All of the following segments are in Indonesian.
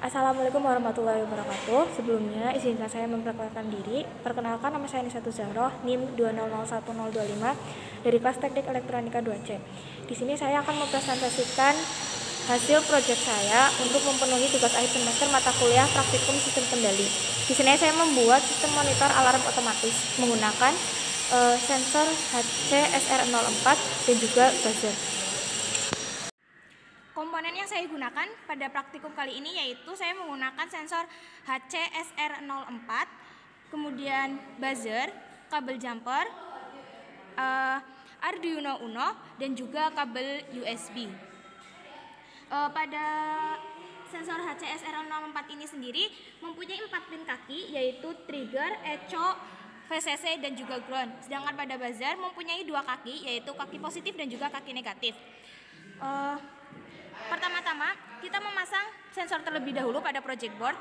Assalamualaikum warahmatullahi wabarakatuh. Sebelumnya izinkan saya memperkenalkan diri. Perkenalkan, nama saya Nisatu Zahroh, NIM 2001025 dari kelas Teknik Elektronika 2C. Di sini saya akan mempresentasikan hasil proyek saya untuk memenuhi tugas akhir semester mata kuliah praktikum sistem kendali. Di sini saya membuat sistem monitor alarm otomatis menggunakan sensor HC-SR04 dan juga buzzer. Komponen yang saya gunakan pada praktikum kali ini yaitu saya menggunakan sensor HC-SR04, kemudian buzzer, kabel jumper, Arduino Uno, dan juga kabel USB. Pada sensor HC-SR04 ini sendiri mempunyai 4 pin kaki, yaitu trigger, echo, VCC, dan juga ground. Sedangkan pada buzzer mempunyai 2 kaki, yaitu kaki positif dan juga kaki negatif. Pertama-tama kita memasang sensor terlebih dahulu pada project board.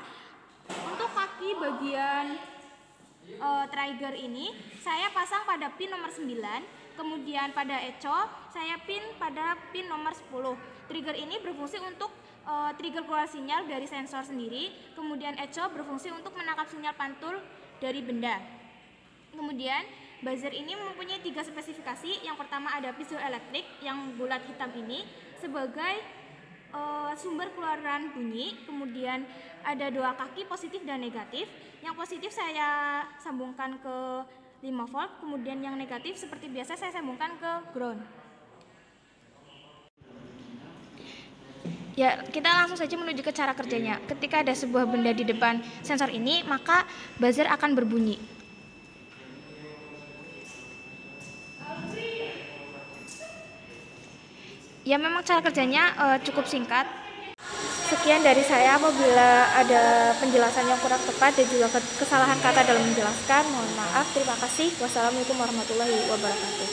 Untuk kaki bagian trigger ini saya pasang pada pin nomor 9, kemudian pada echo saya pin pada pin nomor 10. Trigger ini berfungsi untuk trigger keluar sinyal dari sensor sendiri, kemudian echo berfungsi untuk menangkap sinyal pantul dari benda. Kemudian buzzer ini mempunyai 3 spesifikasi. Yang pertama ada piezoelektrik yang bulat hitam ini sebagai sumber keluaran bunyi, kemudian ada 2 kaki positif dan negatif. Yang positif saya sambungkan ke 5 volt, kemudian yang negatif seperti biasa saya sambungkan ke ground. Ya, kita langsung saja menuju ke cara kerjanya. Ketika ada sebuah benda di depan sensor ini, maka buzzer akan berbunyi. Ya, memang cara kerjanya cukup singkat. Sekian dari saya. Apabila ada penjelasan yang kurang tepat dan juga kesalahan kata dalam menjelaskan, mohon maaf. Terima kasih. Wassalamualaikum warahmatullahi wabarakatuh.